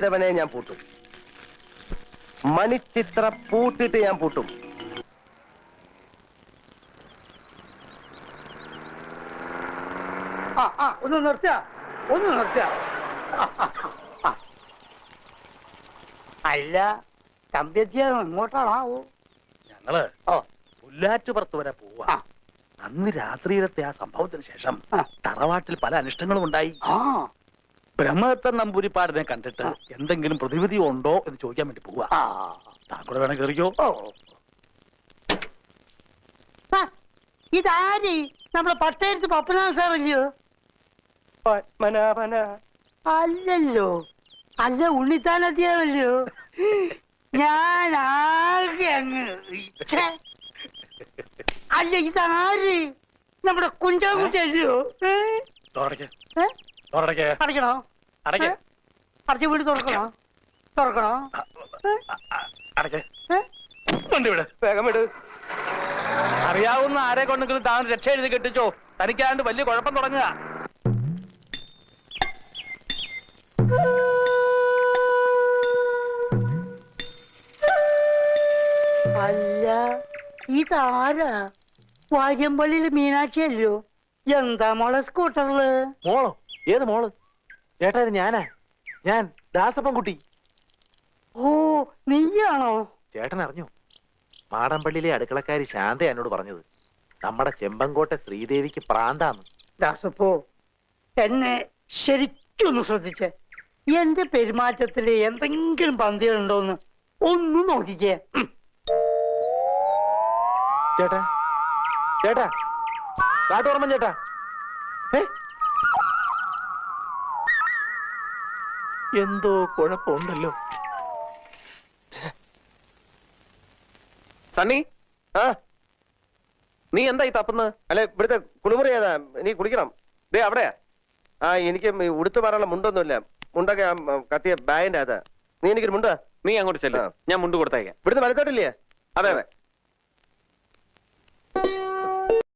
ഇതവനെ ഞാൻ പൂട്ടും. മണിച്ചിത്ര പൂട്ടിട്ട് ഞാൻ പൂട്ടും. ഒന്ന് നിർത്തുക, ഒന്ന് നിർത്തുക. അല്ല തമ്പിയെത്തിയ ഇങ്ങോട്ടാണാവോ? ഞങ്ങള് പുല്ലാറ്റുപുറത്ത് വരെ പോവാ. അന്ന് രാത്രിയിലത്തെ ആ സംഭവത്തിന് ശേഷം തറവാട്ടിൽ പല അനിഷ്ടങ്ങളും ഉണ്ടായി. ബ്രഹ്മദത്തൻ നമ്പൂരിപ്പാടിനെ കണ്ടിട്ട് എന്തെങ്കിലും പ്രതിവിധി ഉണ്ടോ എന്ന് ചോദിക്കാൻ വേണ്ടി പോവാ. താങ്കൂടെ വേണം കേറിക്കോ. ഇതാരി നമ്മുടെ പട്ടയത്ത് പപ്പനാഥ സാറല്ലയോ? അല്ലല്ലോ, അല്ല ഉണ്ണിത്താനത്തിയാവല്ലോ. ഞാൻ ആകെ അങ്ങ് അല്ല, ഇതാര് നമ്മുടെ കുഞ്ചാക്കുട്ടിയല്ലയോ? അടയ്ക്കണോ? അടച്ച വീട് തുറക്കണോ? തുറക്കണോ? വേഗം വിട്. അറിയാവുന്ന ആരെ കൊണ്ടെങ്കിലും താൻ രക്ഷ എഴുതി കെട്ടിച്ചോ. തനിക്കാണ്ട് വലിയ കുഴപ്പം തുടങ്ങുക. അല്ല, ഇതാരാ? വാര്യമ്പള്ളിയില് മീനാക്ഷി അല്ലയോ? എന്താ മോളെ സ്കൂട്ടറില്? മോളോ? ഏത് മോള്? ചേട്ടാ, ഇത് ഞാനാ. ഞാൻ ദാസപ്പൻകുട്ടി. ഓ, നീയാണോ? ചേട്ടൻ അറിഞ്ഞോ? മാടമ്പള്ളിയിലെ അടുക്കളക്കാരി ശാന്ത എന്നോട് പറഞ്ഞത് നമ്മുടെ ചെമ്പങ്കോട്ടെ ശ്രീദേവിക്ക് പ്രാന്താന്ന്. ദാസപ്പോ, എന്നെ ശരിക്കൊന്ന് ശ്രദ്ധിച്ചേ. എന്റെ പെരുമാറ്റത്തില് എന്തെങ്കിലും പന്തികളുണ്ടോന്ന് ഒന്ന് നോക്കിക്കേ. ചേട്ടാ, ചേട്ടാ, കാട്ടോർമ്മൻ ചേട്ടാ. എന്തോ കുഴപ്പമുണ്ടല്ലോ. സണ്ണി, നീ എന്തായി തപ്പുന്നത്? അല്ലെ ഇവിടുത്തെ കുളിമുറി ഏതാ? നീ കുളിക്കണം. ദേ അവിടെയാ. എനിക്ക് ഉടുത്തു മാറാനുള്ള മുണ്ടൊന്നുമില്ല. മുണ്ടൊക്കെ കത്തിയ ബാഗിന്റെ അതാ. നീ എനിക്കൊരു മുണ്ടാ. നീ അങ്ങോട്ട് ചെല്ലു, ഞാൻ മുണ്ട് കൊടുത്തേക്കാം. ഇവിടുത്തെ വലത്തോട്ടില്ലേ? അതെ അതെ.